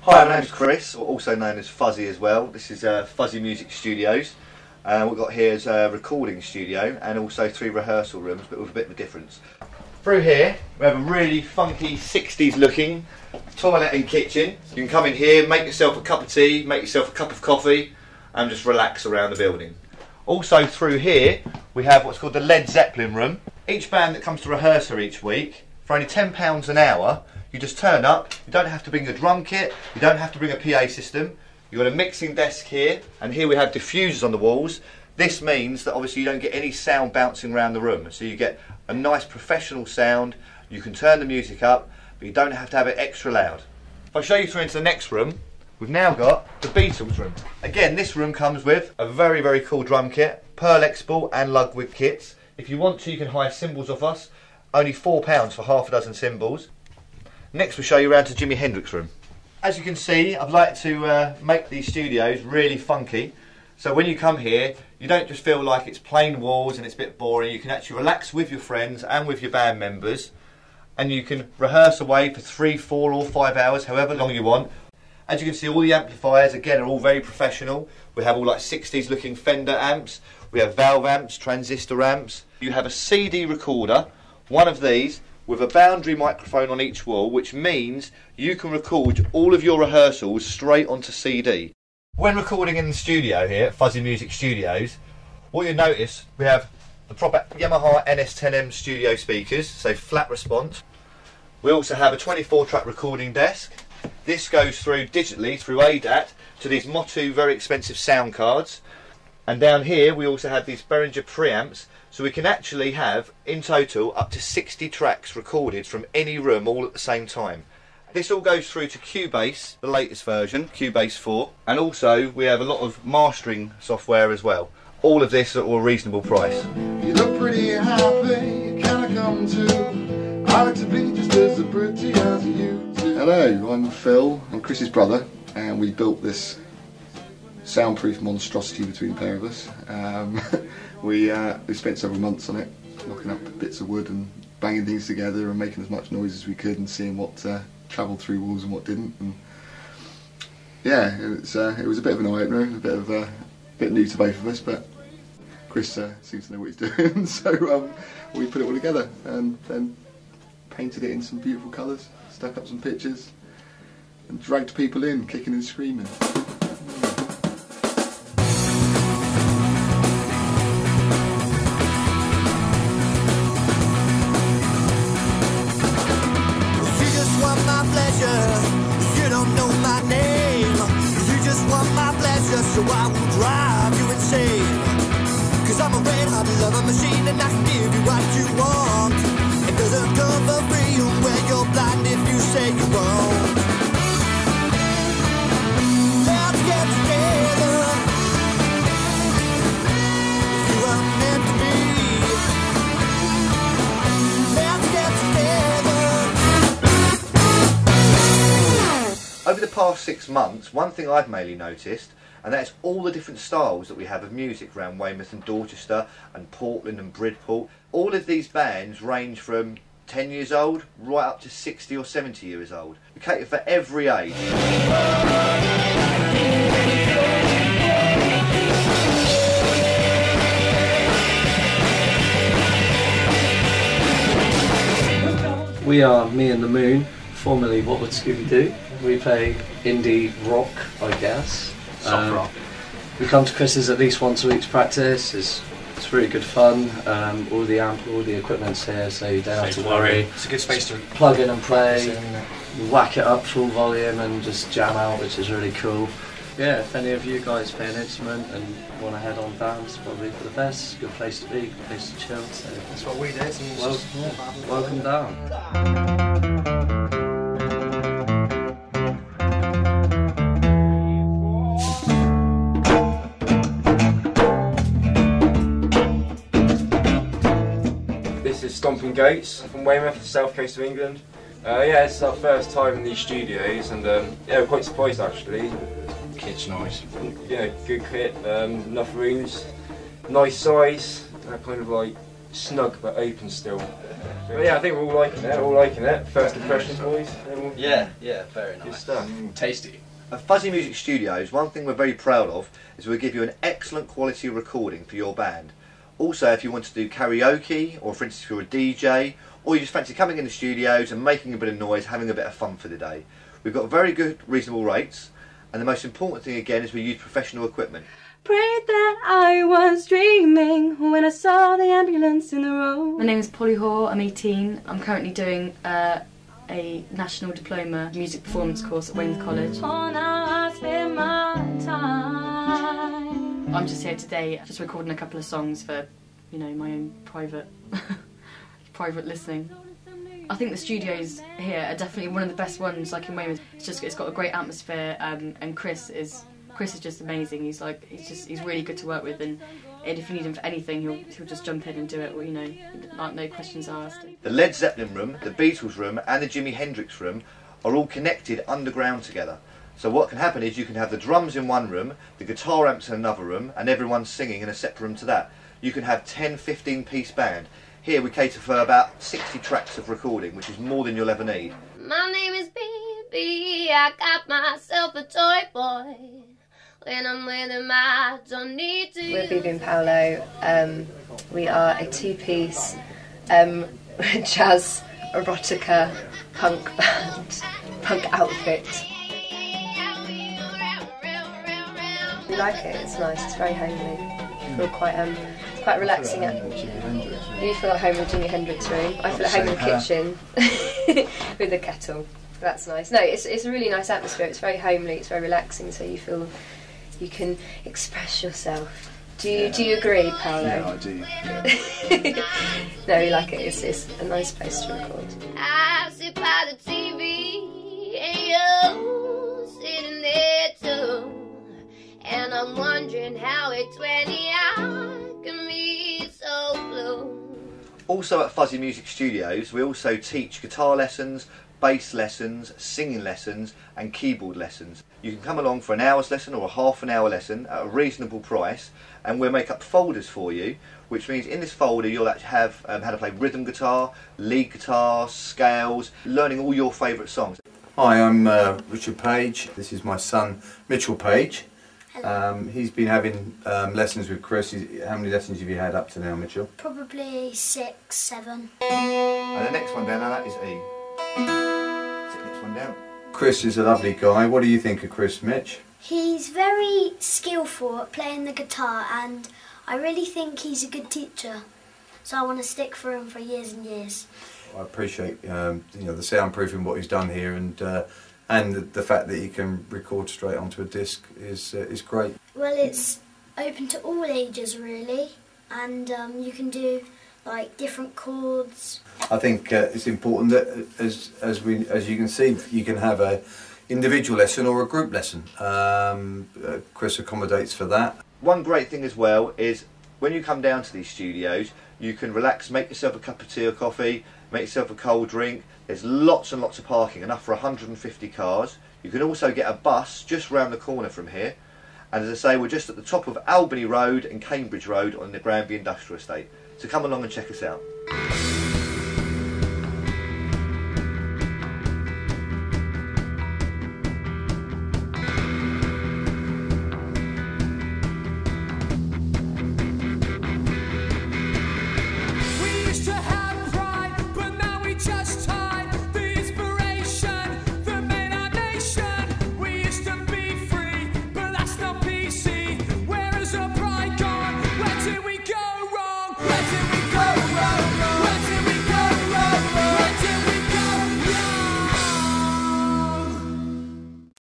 Hi, my name's Chris, also known as Fuzzy as well. This is Fuzzy Music Studios. What we've got here is a recording studio and also 3 rehearsal rooms, but with a bit of a difference. Through here, we have a really funky 60s looking toilet and kitchen. You can come in here, make yourself a cup of tea, make yourself a cup of coffee, and just relax around the building. Also through here, we have what's called the Led Zeppelin room. Each band that comes to rehearse here each week, for only £10 an hour, you just turn up. You don't have to bring a drum kit, you don't have to bring a PA system. You've got a mixing desk here, and here we have diffusers on the walls. This means that obviously you don't get any sound bouncing around the room, so you get a nice professional sound. You can turn the music up, but you don't have to have it extra loud. If I show you through into the next room, we've now got the Beatles room. Again, this room comes with a very, very cool drum kit, Pearl Export and Ludwig kits. If you want to, you can hire cymbals off us. Only £4 for half a dozen cymbals. Next we'll show you around to Jimi Hendrix room. As you can see, I'd like to make these studios really funky. So when you come here, you don't just feel like it's plain walls and it's a bit boring. You can actually relax with your friends and with your band members, and you can rehearse away for 3, 4 or 5 hours, however long you want. As you can see, all the amplifiers again are all very professional. We have all like 60s looking Fender amps, we have valve amps, transistor amps. You have a CD recorder, one of these, with a boundary microphone on each wall, which means you can record all of your rehearsals straight onto CD. When recording in the studio here at Fuzzy Music Studios, what you'll notice, we have the proper Yamaha NS10M studio speakers, so flat response. We also have a 24-track recording desk. This goes through digitally through ADAT to these Motu very expensive sound cards. And down here we also have these Behringer preamps, so we can actually have in total up to 60 tracks recorded from any room all at the same time. This all goes through to Cubase, the latest version, Cubase 4, and also we have a lot of mastering software as well. All of this at a reasonable price. You look pretty happy, can I come too? I like to be just as pretty as you do. Hello, I'm Phil, I'm Chris's brother, and we built this soundproof monstrosity between the pair of us. We spent several months on it, knocking up bits of wood and banging things together and making as much noise as we could and seeing what travelled through walls and what didn't. And yeah, it was a bit of an eye-opener, a bit new to both of us, but Chris seems to know what he's doing, so we put it all together and then painted it in some beautiful colours, stuck up some pictures and dragged people in, kicking and screaming. So I will drive you insane, 'cause I'm a red-hot lover machine and I can give you what you want. It doesn't come for free, and when you're blind if you say you won't. Let's get together, you are meant to be. Let's get together. Over the past 6 months, one thing I've mainly noticed, and that's all the different styles that we have of music around Weymouth and Dorchester and Portland and Bridport. All of these bands range from 10 years old right up to 60 or 70 years old. We cater for every age. We are Me and the Moon, formerly What Would Scooby Do. We play indie rock, I guess. Soft rock. We come to Chris's at least once a week to practice. It's really good fun. All the equipment's here, so you don't have to worry. It's a good space to plug in and play. In. Whack it up full volume and just jam out, which is really cool. Yeah, if any of you guys play an instrument and want to head on down, it's probably for the best. Good place to be, good place to chill. So that's what we did. Welcome down. Stomping from Weymouth, south coast of England. Yeah, it's our first time in these studios, and yeah, we're quite surprised actually. Kit's nice. Yeah, good kit, enough rooms, nice size, kind of like snug but open still. But yeah, I think we're all liking it. All liking it. First impressions, boys. Yeah, very Good nice. stuff. Tasty. At Fuzzy Music Studios, one thing we're very proud of is we give you an excellent quality recording for your band. Also, if you want to do karaoke, or for instance if you're a DJ, or you just fancy coming in the studios and making a bit of noise, having a bit of fun for the day. We've got very good, reasonable rates, and the most important thing again is we use professional equipment. Prayed that I was dreaming when I saw the ambulance in the road. My name is Paolo, I'm 18. I'm currently doing a National Diploma Music Performance course at Weymouth College. Oh, now I spend my time. I'm just here today, just recording a couple of songs for, you know, my own private listening. I think the studios here are definitely one of the best ones, like in Weymouth. It's got a great atmosphere, and Chris is just amazing. He's really good to work with, and if you need him for anything, he'll just jump in and do it, or, you know, like no questions asked. The Led Zeppelin room, the Beatles room and the Jimi Hendrix room are all connected underground together. So what can happen is you can have the drums in one room, the guitar amps in another room, and everyone's singing in a separate room to that. You can have 10-15 piece band. Here we cater for about 60 tracks of recording, which is more than you'll ever need. My name is Bebe, I got myself a toy boy. When I'm with him, I don't need to. We're Bebe and Paolo. We are a two-piece jazz, erotica, punk band, punk outfit. We like it. It's nice. It's very homely. I feel quite it's quite relaxing. You feel at home in the Jimi Hendrix room. I feel at home in the kitchen with a kettle. That's nice. No, it's a really nice atmosphere. It's very homely. It's very relaxing. So you feel you can express yourself. Do you agree, Paolo? Yeah, I do. No, we like it. It's a nice place to record. I sit by the TV and you sitting there too. And I'm wondering how at 20 I can be so blue. Also at Fuzzy Music Studios, we also teach guitar lessons, bass lessons, singing lessons and keyboard lessons. You can come along for an hour's lesson or a half an hour lesson at a reasonable price, and we'll make up folders for you, which means in this folder you'll actually have how to play rhythm guitar, lead guitar, scales, learning all your favourite songs. Hi, I'm Richard Page. This is my son Mitchell Page. He's been having lessons with Chris. How many lessons have you had up to now, Mitchell? Probably 6, 7. And the next one down, now that is E. Next one down. Chris is a lovely guy. What do you think of Chris, Mitch? He's very skillful at playing the guitar, and I really think he's a good teacher. So I want to stick for him for years and years. I appreciate you know, the soundproofing, what he's done here, and the fact that he can record straight onto a disc is great. Well, it's open to all ages really, and you can do like different chords. I think it's important that as you can see, you can have a individual lesson or a group lesson. Chris accommodates for that. One great thing as well is when you come down to these studios, you can relax, make yourself a cup of tea or coffee, make yourself a cold drink. There's lots and lots of parking, enough for 150 cars. You can also get a bus just round the corner from here. And as I say, we're just at the top of Albany Road and Cambridge Road on the Granby Industrial Estate. So come along and check us out.